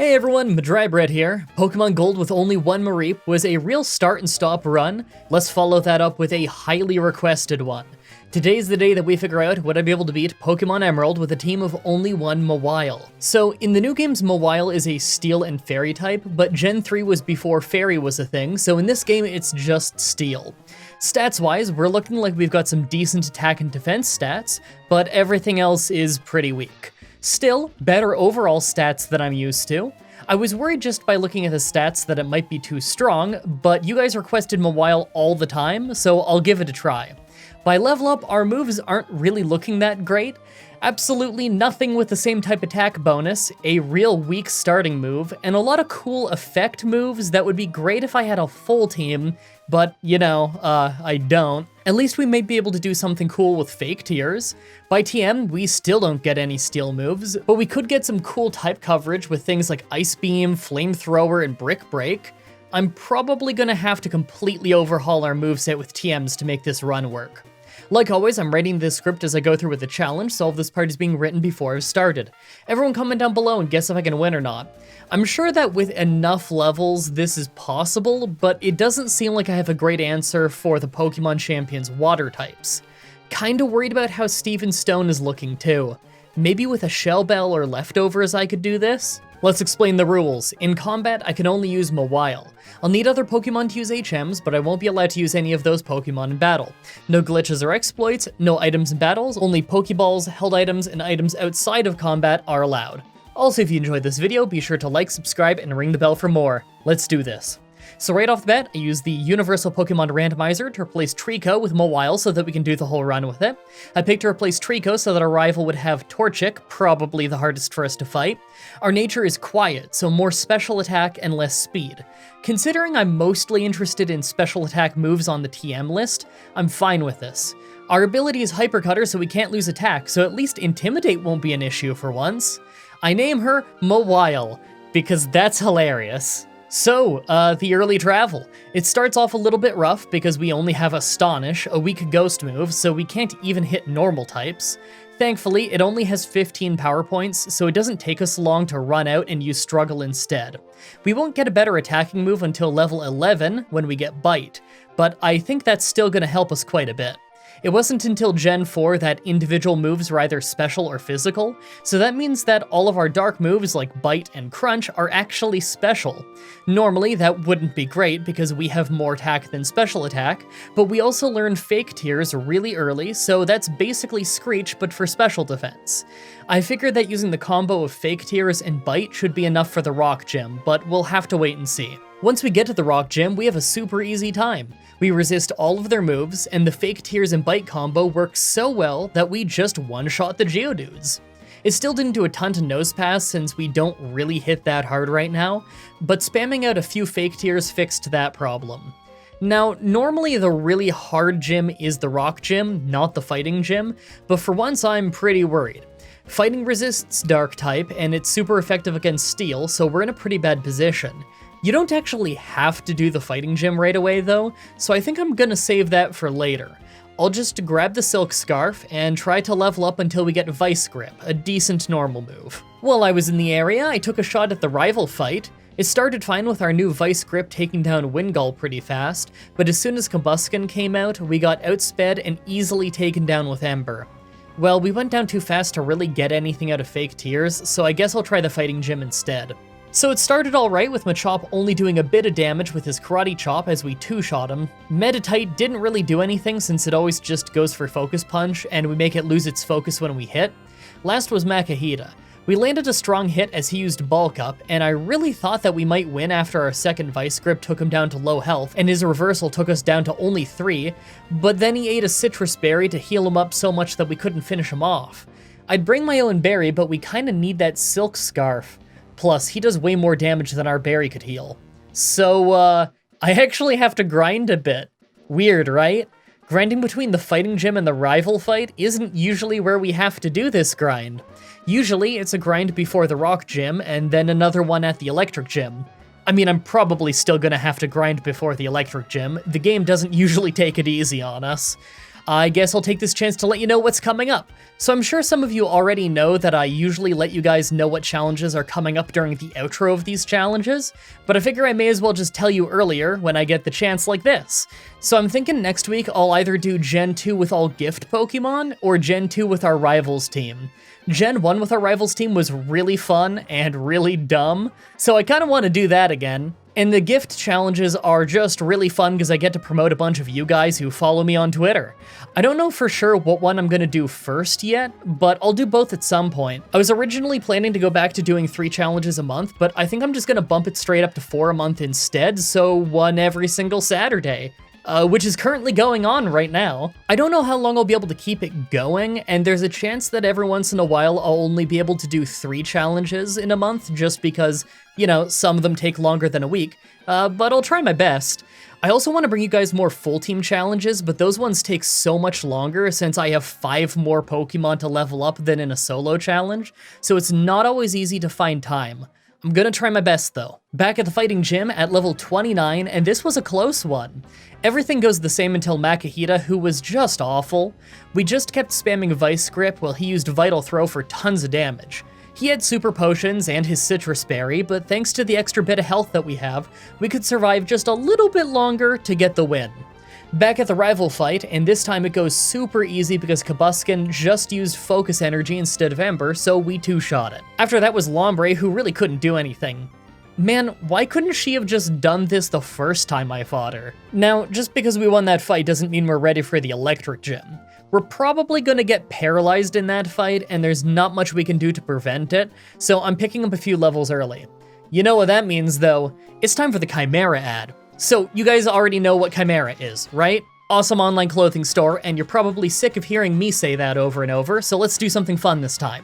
Hey everyone, Mah-Dry-Bread here. Pokemon Gold with only one Mareep was a real start and stop run. Let's follow that up with a highly requested one. Today's the day that we figure out would I be able to beat Pokemon Emerald with a team of only one Mawile. So in the new games, Mawile is a Steel and Fairy type, but Gen 3 was before Fairy was a thing, so in this game it's just Steel. Stats-wise, we're looking like we've got some decent attack and defense stats, but everything else is pretty weak. Still, better overall stats than I'm used to. I was worried just by looking at the stats that it might be too strong, but you guys requested Mawile all the time, so I'll give it a try. By level up, our moves aren't really looking that great. Absolutely nothing with the same type attack bonus, a real weak starting move, and a lot of cool effect moves that would be great if I had a full team, but I don't. At least we may be able to do something cool with fake tiers. By TM, we still don't get any steel moves, but we could get some cool type coverage with things like Ice Beam, Flamethrower, and Brick Break. I'm probably gonna have to completely overhaul our moveset with TMs to make this run work. Like always, I'm writing this script as I go through with the challenge, so all of this part is being written before I've started. Everyone comment down below and guess if I can win or not. I'm sure that with enough levels, this is possible, but it doesn't seem like I have a great answer for the Pokemon Champion's water types. Kinda worried about how Steven Stone is looking too. Maybe with a Shell Bell or Leftovers I could do this? Let's explain the rules. In combat, I can only use Mawile. I'll need other Pokemon to use HMs, but I won't be allowed to use any of those Pokemon in battle. No glitches or exploits, no items in battles, only Pokeballs, held items, and items outside of combat are allowed. Also, if you enjoyed this video, be sure to like, subscribe, and ring the bell for more. Let's do this. So right off the bat, I use the Universal Pokemon Randomizer to replace Trico with Mawile so that we can do the whole run with it. I picked to replace Trico so that our rival would have Torchic, probably the hardest for us to fight. Our nature is quiet, so more special attack and less speed. Considering I'm mostly interested in special attack moves on the TM list, I'm fine with this. Our ability is Hyper Cutter, so we can't lose attack, so at least Intimidate won't be an issue for once. I name her Mawile, because that's hilarious. So, the early travel. It starts off a little bit rough because we only have Astonish, a weak ghost move, so we can't even hit normal types. Thankfully, it only has 15 power points, so it doesn't take us long to run out and use Struggle instead. We won't get a better attacking move until level 11 when we get Bite, but I think that's still gonna help us quite a bit. It wasn't until Gen 4 that individual moves were either special or physical, so that means that all of our dark moves like Bite and Crunch are actually special. Normally, that wouldn't be great because we have more attack than special attack, but we also learn fake tiers really early, so that's basically Screech but for special defense. I figured that using the combo of fake tiers and Bite should be enough for the Rock Gym, but we'll have to wait and see. Once we get to the Rock Gym, we have a super easy time. We resist all of their moves, and the fake tiers and Bite combo works so well that we just one-shot the Geodudes. It still didn't do a ton to Nose Pass since we don't really hit that hard right now, but spamming out a few fake tiers fixed that problem. Now, normally the really hard gym is the Rock Gym, not the Fighting Gym, but for once I'm pretty worried. Fighting resists Dark type, and it's super effective against Steel, so we're in a pretty bad position. You don't actually have to do the Fighting Gym right away though, so I think I'm gonna save that for later. I'll just grab the Silk Scarf and try to level up until we get Vice Grip, a decent normal move. While I was in the area, I took a shot at the rival fight. It started fine with our new Vice Grip taking down Wingull pretty fast, but as soon as Combusken came out, we got outsped and easily taken down with Ember. Well, we went down too fast to really get anything out of fake tiers, so I guess I'll try the Fighting Gym instead. So it started alright with Machop only doing a bit of damage with his Karate Chop as we two-shot him. Meditite didn't really do anything since it always just goes for Focus Punch, and we make it lose its focus when we hit. Last was Makahita. We landed a strong hit as he used Bulk Up, and I really thought that we might win after our second Vice Grip took him down to low health, and his reversal took us down to only 3, but then he ate a Citrus Berry to heal him up so much that we couldn't finish him off. I'd bring my own berry, but we kinda need that Silk Scarf. Plus, he does way more damage than our berry could heal. So, I actually have to grind a bit. Weird, right? Grinding between the Fighting Gym and the rival fight isn't usually where we have to do this grind. Usually, it's a grind before the Rock Gym, and then another one at the Electric Gym. I mean, I'm probably still gonna have to grind before the Electric Gym. The game doesn't usually take it easy on us. I guess I'll take this chance to let you know what's coming up. So I'm sure some of you already know that I usually let you guys know what challenges are coming up during the outro of these challenges, but I figure I may as well just tell you earlier when I get the chance like this. So I'm thinking next week I'll either do Gen 2 with all gift Pokemon, or Gen 2 with our Rivals team. Gen 1 with our Rivals team was really fun and really dumb, so I kinda wanna do that again. And the gift challenges are just really fun because I get to promote a bunch of you guys who follow me on Twitter. I don't know for sure what one I'm gonna do first yet, but I'll do both at some point. I was originally planning to go back to doing 3 challenges a month, but I think I'm just gonna bump it straight up to 4 a month instead, so one every single Saturday. Which is currently going on right now. I don't know how long I'll be able to keep it going, and there's a chance that every once in a while I'll only be able to do 3 challenges in a month just because, you know, some of them take longer than a week, but I'll try my best. I also want to bring you guys more full team challenges, but those ones take so much longer since I have 5 more Pokemon to level up than in a solo challenge, so it's not always easy to find time. I'm gonna try my best though. Back at the fighting gym at level 29, and this was a close one. Everything goes the same until Makahita, who was just awful. We just kept spamming Vice Grip while he used Vital Throw for tons of damage. He had Super Potions and his Citrus Berry, but thanks to the extra bit of health that we have, we could survive just a little bit longer to get the win. Back at the rival fight, and this time it goes super easy because Kabuskin just used Focus Energy instead of Ember, so we 2-shot it. After that was Lombre, who really couldn't do anything. Man, why couldn't she have just done this the first time I fought her? Now, just because we won that fight doesn't mean we're ready for the Electric Gym. We're probably gonna get paralyzed in that fight, and there's not much we can do to prevent it, so I'm picking up a few levels early. You know what that means, though? It's time for the Chimera ad. So, you guys already know what Chimera is, right? Awesome online clothing store, and you're probably sick of hearing me say that over and over, so let's do something fun this time.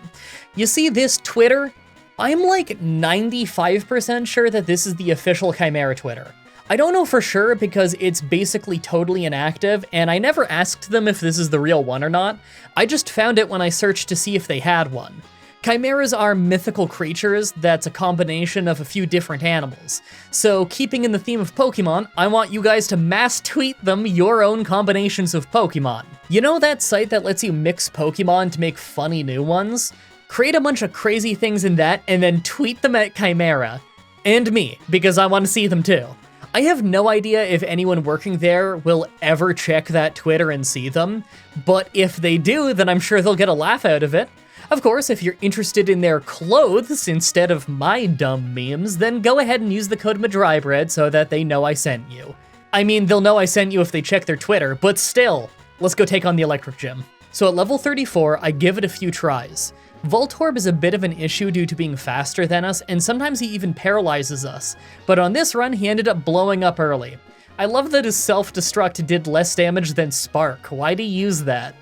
You see this Twitter? I'm like 95% sure that this is the official Chimera Twitter. I don't know for sure because it's basically totally inactive, and I never asked them if this is the real one or not. I just found it when I searched to see if they had one. Chimeras are mythical creatures that's a combination of a few different animals. So keeping in the theme of Pokemon, I want you guys to mass tweet them your own combinations of Pokemon. You know that site that lets you mix Pokemon to make funny new ones? Create a bunch of crazy things in that and then tweet them at Chimera. And me, because I want to see them too. I have no idea if anyone working there will ever check that Twitter and see them, but if they do, then I'm sure they'll get a laugh out of it. Of course, if you're interested in their clothes instead of my dumb memes, then go ahead and use the code Mah-Dry-Bread so that they know I sent you. I mean, they'll know I sent you if they check their Twitter, but still, let's go take on the Electric Gym. So at level 34, I give it a few tries. Voltorb is a bit of an issue due to being faster than us, and sometimes he even paralyzes us, but on this run, he ended up blowing up early. I love that his self-destruct did less damage than Spark. Why'd he use that?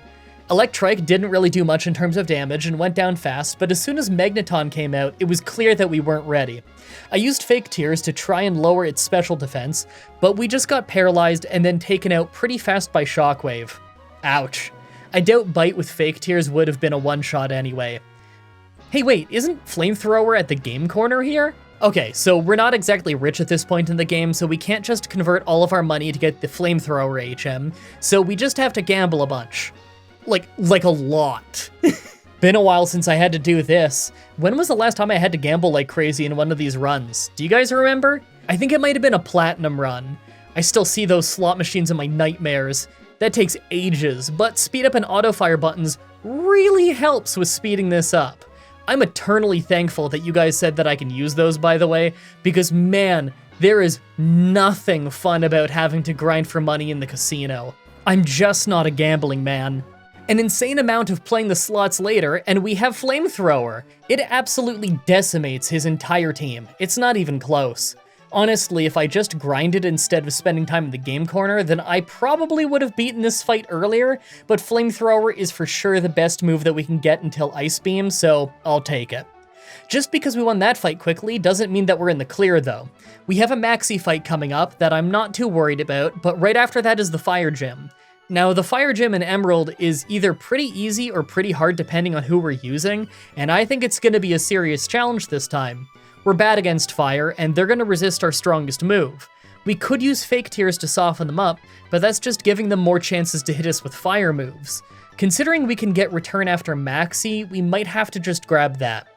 Electrike didn't really do much in terms of damage and went down fast, but as soon as Magneton came out, it was clear that we weren't ready. I used Fake Tears to try and lower its special defense, but we just got paralyzed and then taken out pretty fast by Shockwave. Ouch. I doubt Bite with Fake Tears would have been a one-shot anyway. Hey wait, isn't Flamethrower at the game corner here? Okay, so we're not exactly rich at this point in the game, so we can't just convert all of our money to get the Flamethrower HM, so we just have to gamble a bunch. Like a lot. Been a while since I had to do this. When was the last time I had to gamble like crazy in one of these runs? Do you guys remember? I think it might have been a platinum run. I still see those slot machines in my nightmares. That takes ages, but speed up and auto fire buttons really helps with speeding this up. I'm eternally thankful that you guys said that I can use those, by the way, because man, there is nothing fun about having to grind for money in the casino. I'm just not a gambling man. An insane amount of playing the slots later, and we have Flamethrower. It absolutely decimates his entire team. It's not even close. Honestly, if I just grinded instead of spending time in the game corner, then I probably would have beaten this fight earlier, but Flamethrower is for sure the best move that we can get until Ice Beam, so I'll take it. Just because we won that fight quickly doesn't mean that we're in the clear though. We have a Maxie fight coming up that I'm not too worried about, but right after that is the Fire Gym. Now, the Fire Gym in Emerald is either pretty easy or pretty hard depending on who we're using, and I think it's going to be a serious challenge this time. We're bad against fire, and they're going to resist our strongest move. We could use Fake Tears to soften them up, but that's just giving them more chances to hit us with fire moves. Considering we can get Return after Maxie, we might have to just grab that.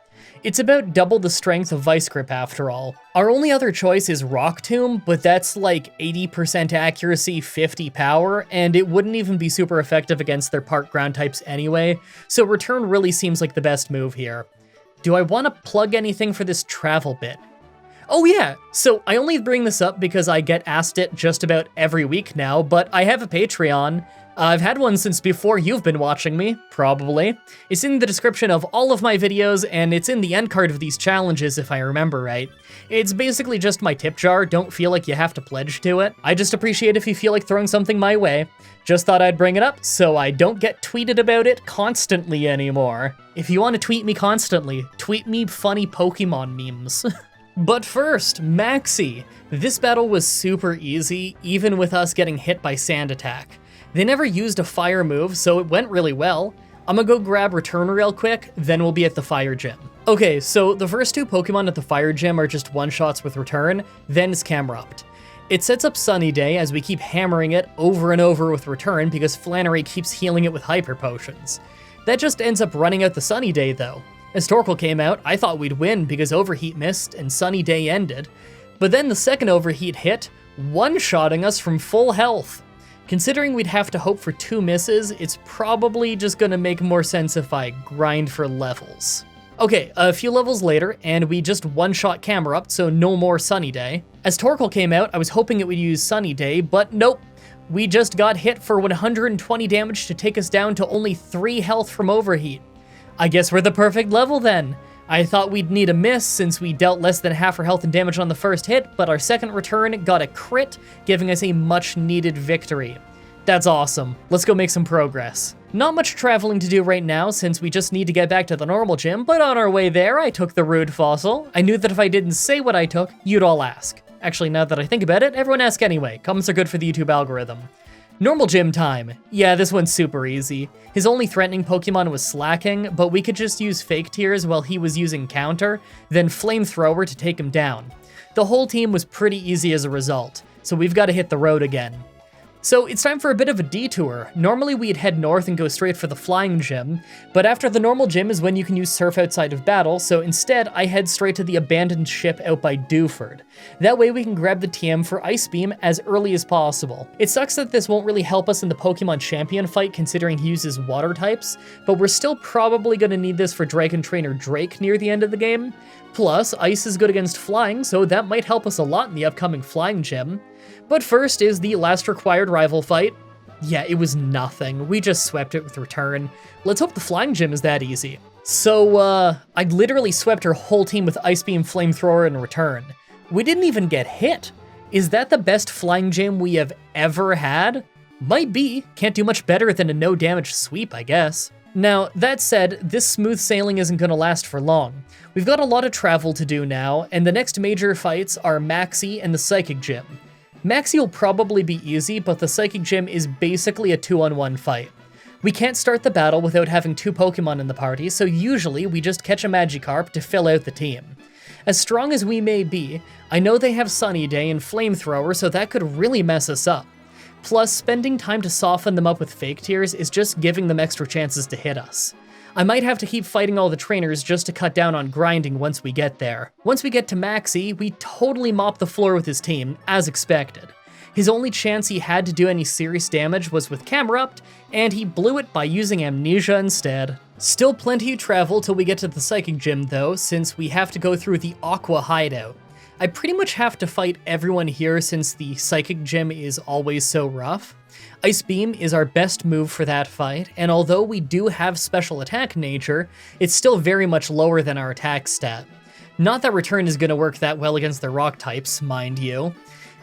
It's about double the strength of Vice Grip after all. Our only other choice is Rock Tomb, but that's like 80% accuracy, 50 power, and it wouldn't even be super effective against their part ground types anyway, so Return really seems like the best move here. Do I want to plug anything for this travel bit? Oh yeah, so I only bring this up because I get asked it just about every week now, but I have a Patreon. I've had one since before you've been watching me, probably. It's in the description of all of my videos, and it's in the end card of these challenges if I remember right. It's basically just my tip jar, don't feel like you have to pledge to it. I just appreciate if you feel like throwing something my way. Just thought I'd bring it up so I don't get tweeted about it constantly anymore. If you want to tweet me constantly, tweet me funny Pokemon memes. But first, Maxie. This battle was super easy, even with us getting hit by Sand Attack. They never used a fire move, so it went really well. I'm gonna go grab Return real quick, then we'll be at the Fire Gym. Okay, so the first two Pokemon at the Fire Gym are just one-shots with Return, then Skarmory. It sets up Sunny Day as we keep hammering it over and over with Return because Flannery keeps healing it with Hyper Potions. That just ends up running out the Sunny Day though. As Torkoal came out, I thought we'd win because Overheat missed and Sunny Day ended, but then the second Overheat hit, one-shotting us from full health. Considering we'd have to hope for 2 misses, it's probably just gonna make more sense if I grind for levels. Okay, a few levels later, and we just one-shot Camerupt, so no more Sunny Day. As Torkoal came out, I was hoping it would use Sunny Day, but nope. We just got hit for 120 damage to take us down to only 3 health from Overheat. I guess we're the perfect level then. I thought we'd need a miss since we dealt less than half our health and damage on the first hit, but our second return got a crit, giving us a much needed victory. That's awesome. Let's go make some progress. Not much traveling to do right now since we just need to get back to the normal gym, but on our way there, I took the Rude Fossil. I knew that if I didn't say what I took, you'd all ask. Actually, now that I think about it, everyone ask anyway. Comments are good for the YouTube algorithm. Normal gym time. Yeah, this one's super easy. His only threatening Pokemon was Slacking, but we could just use Fake Tears while he was using Counter, then Flamethrower to take him down. The whole team was pretty easy as a result, so we've got to hit the road again. So it's time for a bit of a detour. Normally we'd head north and go straight for the Flying Gym, but after the normal gym is when you can use Surf outside of battle, so instead I head straight to the abandoned ship out by Dewford. That way we can grab the TM for Ice Beam as early as possible. It sucks that this won't really help us in the Pokemon Champion fight considering he uses water types, but we're still probably going to need this for Dragon Trainer Drake near the end of the game. Plus, Ice is good against Flying, so that might help us a lot in the upcoming Flying Gym. But first is the last required rival fight. Yeah, it was nothing. We just swept it with Return. Let's hope the Flying Gym is that easy. So, I literally swept her whole team with Ice Beam, Flamethrower, and Return. We didn't even get hit. Is that the best Flying Gym we have ever had? Might be. Can't do much better than a no-damage sweep, I guess. Now, that said, this smooth sailing isn't gonna last for long. We've got a lot of travel to do now, and the next major fights are Maxie and the Psychic Gym. Maxie will probably be easy, but the Psychic Gym is basically a 2-on-1 fight. We can't start the battle without having 2 Pokemon in the party, so usually we just catch a Magikarp to fill out the team. As strong as we may be, I know they have Sunny Day and Flamethrower, so that could really mess us up. Plus, spending time to soften them up with Fake Tears is just giving them extra chances to hit us. I might have to keep fighting all the trainers just to cut down on grinding once we get there. Once we get to Maxie, we totally mop the floor with his team, as expected. His only chance he had to do any serious damage was with Camerupt, and he blew it by using Amnesia instead. Still plenty of travel till we get to the Psychic Gym though, since we have to go through the Aqua Hideout. I pretty much have to fight everyone here since the Psychic Gym is always so rough. Ice Beam is our best move for that fight, and although we do have special attack nature, it's still very much lower than our attack stat. Not that Return is going to work that well against the rock types, mind you.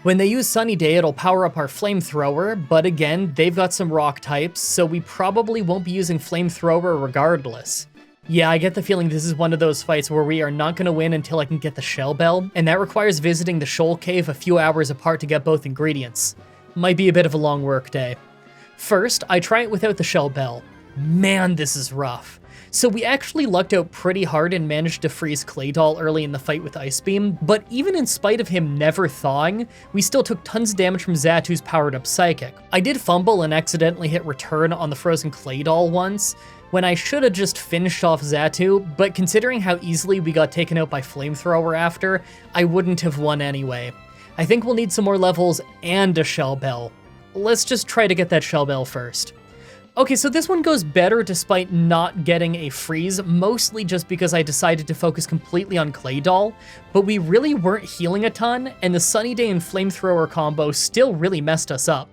When they use Sunny Day, it'll power up our Flamethrower, but again, they've got some rock types, so we probably won't be using Flamethrower regardless. Yeah, I get the feeling this is one of those fights where we are not going to win until I can get the Shell Bell, and that requires visiting the Shoal Cave a few hours apart to get both ingredients. Might be a bit of a long work day. First, I try it without the Shell Bell. Man, this is rough. So we actually lucked out pretty hard and managed to freeze Claydol early in the fight with Ice Beam, but even in spite of him never thawing, we still took tons of damage from Xatu's powered up Psychic. I did fumble and accidentally hit return on the frozen Claydol once, when I should have just finished off Xatu, but considering how easily we got taken out by Flamethrower after, I wouldn't have won anyway. I think we'll need some more levels and a Shell Bell. Let's just try to get that Shell Bell first. Okay, so this one goes better despite not getting a freeze, mostly just because I decided to focus completely on Claydol, but we really weren't healing a ton, and the Sunny Day and Flamethrower combo still really messed us up.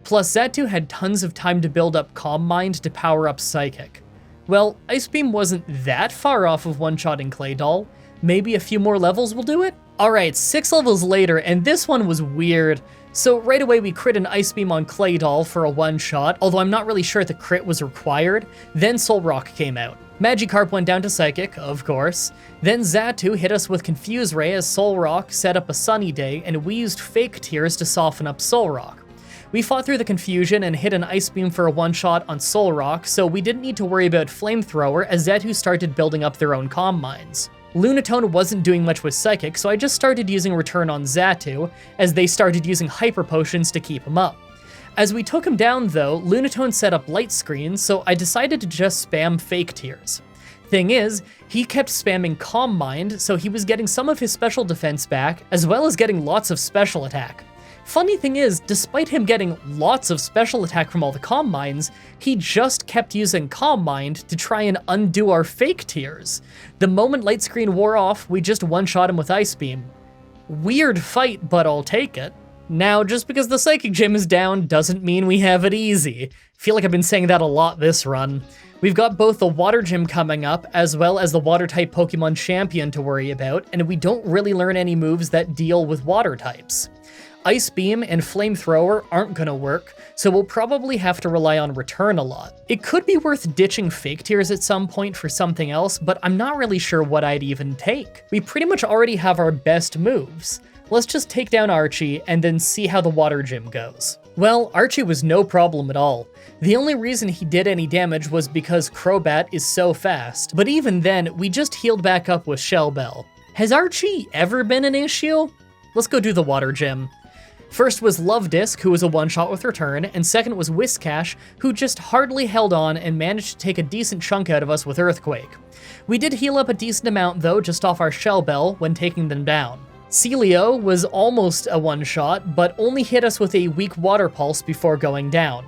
Plus, Xatu had tons of time to build up Calm Mind to power up Psychic. Well, Ice Beam wasn't that far off of one-shotting Claydol. Maybe a few more levels will do it? Alright, 6 levels later, and this one was weird. So right away we crit an Ice Beam on Claydol for a one-shot, although I'm not really sure if the crit was required. Then Soul Rock came out. Magikarp went down to Psychic, of course. Then Xatu hit us with Confuse Ray as Soul Rock set up a Sunny Day, and we used Fake Tears to soften up Soul Rock. We fought through the confusion and hit an Ice Beam for a one-shot on Soul Rock, so we didn't need to worry about Flamethrower as Xatu started building up their own Calm Minds. Lunatone wasn't doing much with Psychic, so I just started using Return on Xatu, as they started using Hyper Potions to keep him up. As we took him down though, Lunatone set up Light Screen, so I decided to just spam Fake Tears. Thing is, he kept spamming Calm Mind, so he was getting some of his special defense back, as well as getting lots of special attack. Funny thing is, despite him getting lots of special attack from all the Calm Minds, he just kept using Calm Mind to try and undo our Fake Tears. The moment Light Screen wore off, we just one-shot him with Ice Beam. Weird fight, but I'll take it. Now, just because the Psychic Gym is down doesn't mean we have it easy. I feel like I've been saying that a lot this run. We've got both the Water Gym coming up, as well as the Water-type Pokemon Champion to worry about, and we don't really learn any moves that deal with Water types. Ice Beam and Flamethrower aren't gonna work, so we'll probably have to rely on Return a lot. It could be worth ditching Fake Tears at some point for something else, but I'm not really sure what I'd even take. We pretty much already have our best moves. Let's just take down Archie and then see how the Water Gym goes. Well, Archie was no problem at all. The only reason he did any damage was because Crobat is so fast, but even then, we just healed back up with Shell Bell. Has Archie ever been an issue? Let's go do the Water Gym. First was Love Disc, who was a one-shot with Return, and second was Whiscash, who just hardly held on and managed to take a decent chunk out of us with Earthquake. We did heal up a decent amount though, just off our Shell Bell when taking them down. Celio was almost a one-shot, but only hit us with a weak Water Pulse before going down.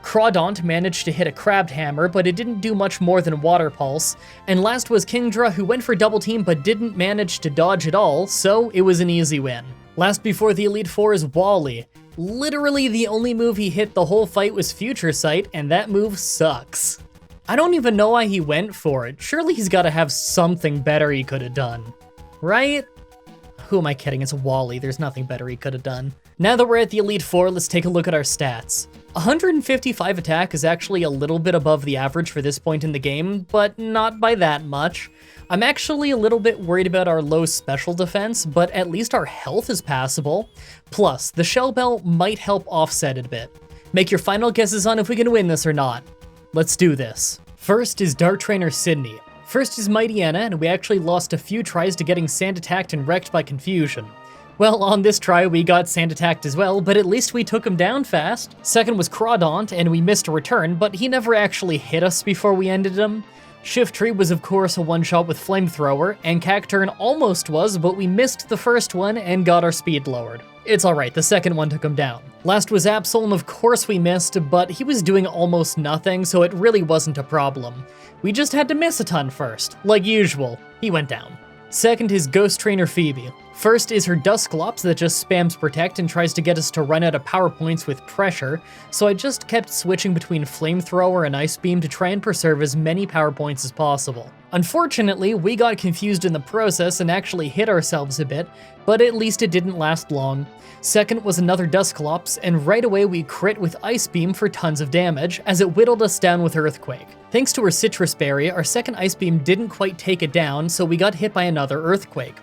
Crawdaunt managed to hit a Crabbed Hammer, but it didn't do much more than Water Pulse. And last was Kingdra, who went for Double Team but didn't manage to dodge at all, so it was an easy win. Last before the Elite Four is Wally. Literally the only move he hit the whole fight was Future Sight, and that move sucks. I don't even know why he went for it. Surely he's gotta have something better he could have done. Right? Who am I kidding? It's Wally. There's nothing better he could have done. Now that we're at the Elite Four, let's take a look at our stats. 155 attack is actually a little bit above the average for this point in the game, but not by that much. I'm actually a little bit worried about our low special defense, but at least our health is passable. Plus, the Shell Bell might help offset it a bit. Make your final guesses on if we can win this or not. Let's do this. First is Dart Trainer Sydney. First is Mightyena, and we actually lost a few tries to getting Sand attacked and wrecked by Confusion. Well, on this try we got Sand attacked as well, but at least we took him down fast. Second was Crawdaunt, and we missed a return, but he never actually hit us before we ended him. Shiftry was of course a one-shot with Flamethrower, and Cacturn almost was, but we missed the first one and got our speed lowered. It's alright, the second one took him down. Last was Absol, and of course we missed, but he was doing almost nothing, so it really wasn't a problem. We just had to miss a ton first. Like usual, he went down. Second is Ghost Trainer Phoebe. First is her Dusclops that just spams Protect and tries to get us to run out of power points with pressure, so I just kept switching between Flamethrower and Ice Beam to try and preserve as many power points as possible. Unfortunately, we got confused in the process and actually hit ourselves a bit, but at least it didn't last long. Second was another Dusclops, and right away we crit with Ice Beam for tons of damage, as it whittled us down with Earthquake. Thanks to her Citrus Berry, our second Ice Beam didn't quite take it down, so we got hit by another Earthquake.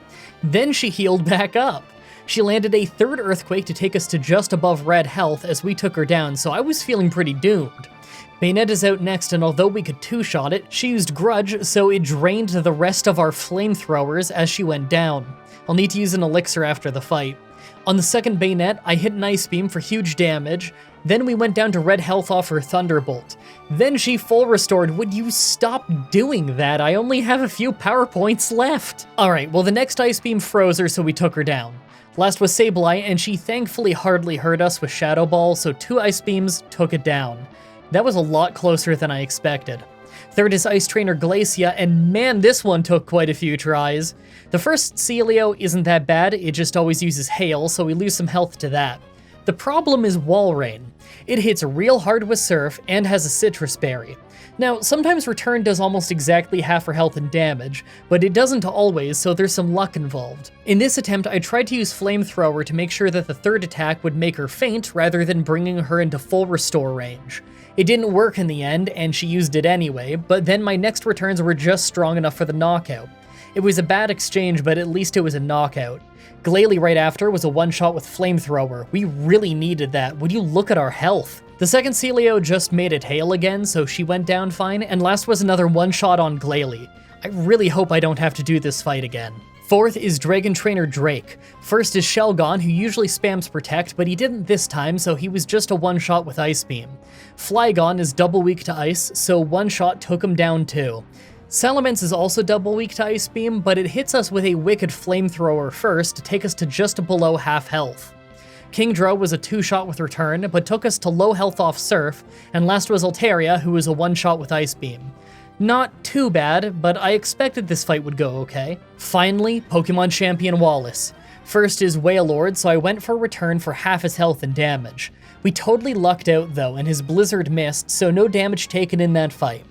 Then she healed back up. She landed a third Earthquake to take us to just above red health as we took her down, so I was feeling pretty doomed. Bayonet is out next, and although we could two-shot it, she used Grudge, so it drained the rest of our flamethrowers as she went down. I'll need to use an elixir after the fight. On the second Bayonet, I hit an Ice Beam for huge damage, then we went down to red health off her Thunderbolt. Then she full restored. Would you stop doing that? I only have a few power points left. Alright, well the next Ice Beam froze her, so we took her down. Last was Sableye, and she thankfully hardly hurt us with Shadow Ball, so 2 Ice Beams took it down. That was a lot closer than I expected. Third is Ice Trainer Glacia, and man, this one took quite a few tries. The first Celio isn't that bad, it just always uses Hail, so we lose some health to that. The problem is Wall Rain. It hits real hard with Surf and has a Citrus Berry. Now, sometimes Return does almost exactly half her health and damage, but it doesn't always, so there's some luck involved. In this attempt, I tried to use Flamethrower to make sure that the third attack would make her faint rather than bringing her into full restore range. It didn't work in the end, and she used it anyway, but then my next returns were just strong enough for the knockout. It was a bad exchange, but at least it was a knockout. Glalie right after was a one-shot with Flamethrower. We really needed that. Would you look at our health? The second Celio just made it hail again, so she went down fine, and last was another one-shot on Glalie. I really hope I don't have to do this fight again. Fourth is Dragon Trainer Drake. First is Shelgon, who usually spams Protect, but he didn't this time, so he was just a one-shot with Ice Beam. Flygon is double weak to Ice, so one shot took him down too. Salamence is also double weak to Ice Beam, but it hits us with a Wicked Flamethrower first to take us to just below half health. Kingdra was a two-shot with Return, but took us to low health off Surf, and last was Altaria, who was a one-shot with Ice Beam. Not too bad, but I expected this fight would go okay. Finally, Pokemon Champion Wallace. First is Whalelord, so I went for Return for half his health and damage. We totally lucked out though, and his Blizzard missed, so no damage taken in that fight.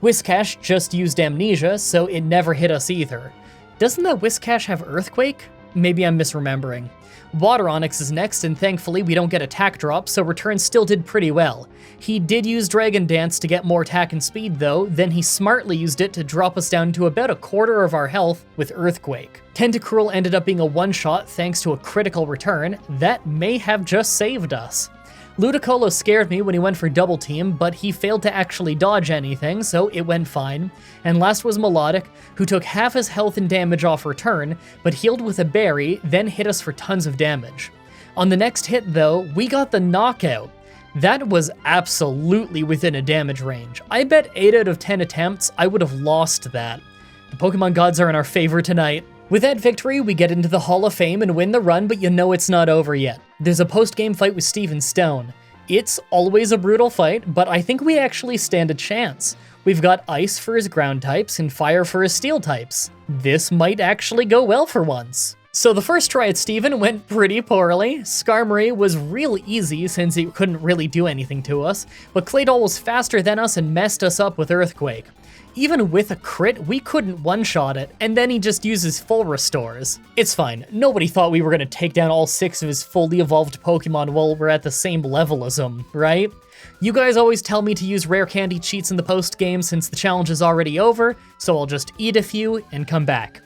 Whiscash just used Amnesia, so it never hit us either. Doesn't that Whiscash have Earthquake? Maybe I'm misremembering. Water Onyx is next, and thankfully we don't get attack drop, so Return still did pretty well. He did use Dragon Dance to get more attack and speed though, then he smartly used it to drop us down to about a quarter of our health with Earthquake. Tentacruel ended up being a one-shot thanks to a critical Return. That may have just saved us. Ludicolo scared me when he went for double team, but he failed to actually dodge anything, so it went fine. And last was Melodic, who took half his health and damage off Return, but healed with a berry, then hit us for tons of damage. On the next hit though, we got the knockout. That was absolutely within a damage range. I bet 8 out of 10 attempts, I would have lost that. The Pokemon gods are in our favor tonight. With that victory, we get into the Hall of Fame and win the run, but you know it's not over yet. There's a post-game fight with Steven Stone. It's always a brutal fight, but I think we actually stand a chance. We've got Ice for his ground types and Fire for his steel types. This might actually go well for once. So the first try at Steven went pretty poorly. Skarmory was real easy since it couldn't really do anything to us, but Claydol was faster than us and messed us up with Earthquake. Even with a crit, we couldn't one-shot it, and then he just uses full restores. It's fine, nobody thought we were gonna take down all 6 of his fully evolved Pokemon while we're at the same level as him, right? You guys always tell me to use rare candy cheats in the post-game since the challenge is already over, so I'll just eat a few and come back.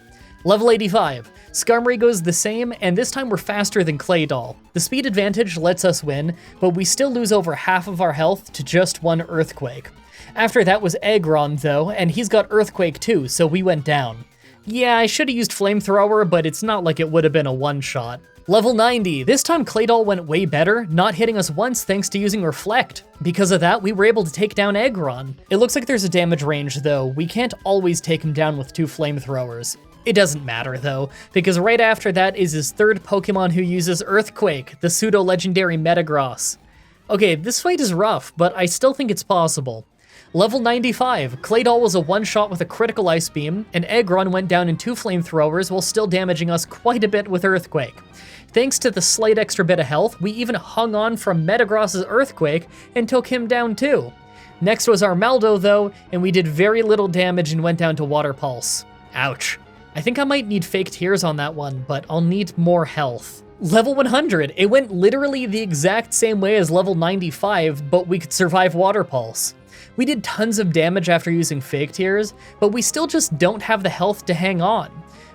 Level 85. Skarmory goes the same, and this time we're faster than Claydol. The speed advantage lets us win, but we still lose over half of our health to just one Earthquake. After that was Aggron though, and he's got Earthquake too, so we went down. Yeah, I should've used Flamethrower, but it's not like it would've been a one-shot. Level 90. This time Claydol went way better, not hitting us once thanks to using Reflect. Because of that, we were able to take down Aggron. It looks like there's a damage range though. We can't always take him down with 2 Flamethrowers. It doesn't matter though, because right after that is his third Pokemon who uses Earthquake, the pseudo-legendary Metagross. Okay, this fight is rough, but I still think it's possible. Level 95, Claydol was a one-shot with a critical Ice Beam, and Aggron went down in 2 Flamethrowers while still damaging us quite a bit with Earthquake. Thanks to the slight extra bit of health, we even hung on from Metagross's Earthquake and took him down too. Next was Armaldo though, and we did very little damage and went down to Water Pulse. Ouch. I think I might need Fake Tears on that one, but I'll need more health. Level 100, it went literally the exact same way as level 95, but we could survive Water Pulse. We did tons of damage after using Fake Tears, but we still just don't have the health to hang on.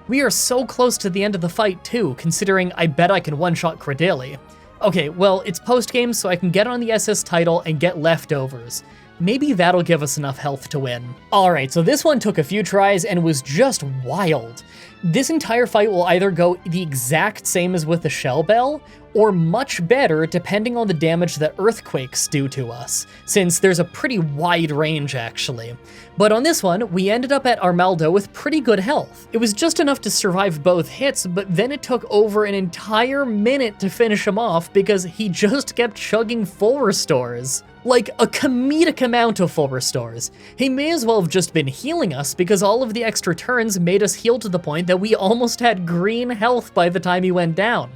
We are so close to the end of the fight too, considering I bet I can one-shot Cordelia. Okay, well, it's post-game, so I can get on the SS title and get leftovers. Maybe that'll give us enough health to win. Alright, so this one took a few tries and was just wild. This entire fight will either go the exact same as with the Shell Bell, or much better depending on the damage that earthquakes do to us, since there's a pretty wide range actually. But on this one, we ended up at Armaldo with pretty good health. It was just enough to survive both hits, but then it took over an entire minute to finish him off because he just kept chugging full restores. Like a comedic amount of full restores. He may as well have just been healing us because all of the extra turns made us heal to the point that we almost had green health by the time he went down.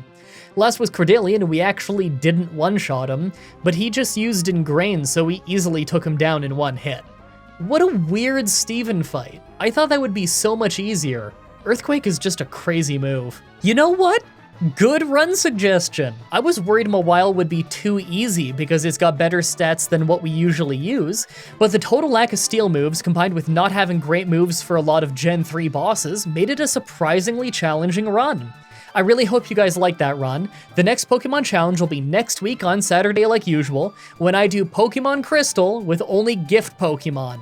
Last was Cordelia, and we actually didn't one-shot him, but he just used Ingrain, so we easily took him down in one hit. What a weird Steven fight. I thought that would be so much easier. Earthquake is just a crazy move. You know what? Good run suggestion. I was worried Mawile would be too easy because it's got better stats than what we usually use, but the total lack of steel moves combined with not having great moves for a lot of Gen 3 bosses made it a surprisingly challenging run. I really hope you guys like that run. The next Pokemon Challenge will be next week on Saturday like usual, when I do Pokemon Crystal with only gift Pokemon.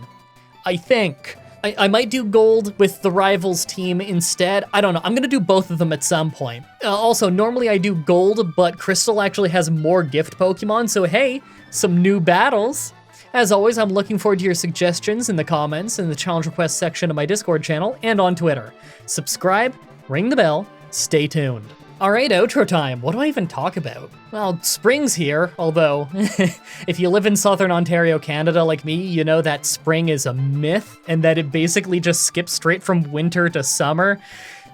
I think. I might do Gold with the Rivals team instead. I don't know, I'm gonna do both of them at some point. Also, normally I do Gold, but Crystal actually has more gift Pokemon, so hey, some new battles. As always, I'm looking forward to your suggestions in the comments, in the challenge request section of my Discord channel, and on Twitter. Subscribe, ring the bell, stay tuned. Alright, outro time. What do I even talk about? Well, spring's here, although if you live in southern Ontario, Canada like me, you know that spring is a myth and that it basically just skips straight from winter to summer.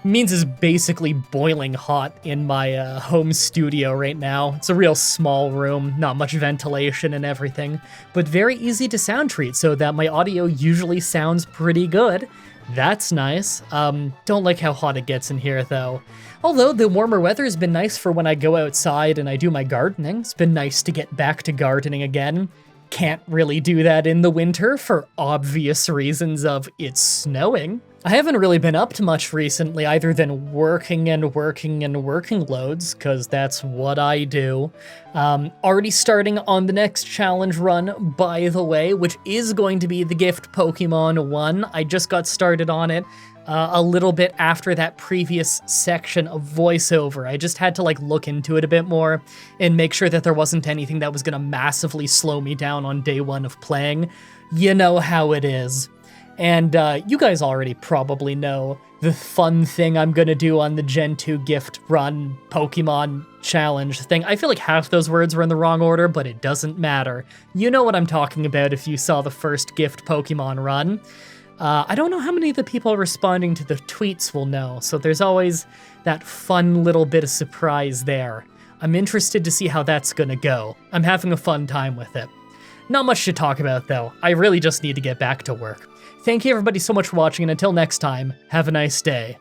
Means it's basically boiling hot in my home studio right now. It's a real small room, not much ventilation and everything, but very easy to sound treat so that my audio usually sounds pretty good. That's nice. Don't like how hot it gets in here though. Although the warmer weather has been nice for when I go outside and I do my gardening. It's been nice to get back to gardening again. Can't really do that in the winter for obvious reasons of it's snowing. I haven't really been up to much recently other than working loads, because that's what I do. Already starting on the next challenge run, by the way, which is going to be the gift Pokemon one. I just got started on it a little bit after that previous section of voiceover. I just had to look into it a bit more and make sure that there wasn't anything that was gonna massively slow me down on day one of playing. You know how it is. And you guys already probably know the fun thing I'm gonna do on the Gen 2 gift run Pokemon challenge thing. I feel like half those words were in the wrong order, but it doesn't matter. You know what I'm talking about if you saw the first gift Pokemon run. I don't know how many of the people responding to the tweets will know, so there's always that fun little bit of surprise there. I'm interested to see how that's gonna go. I'm having a fun time with it. Not much to talk about though. I really just need to get back to work. Thank you everybody so much for watching, and until next time, have a nice day.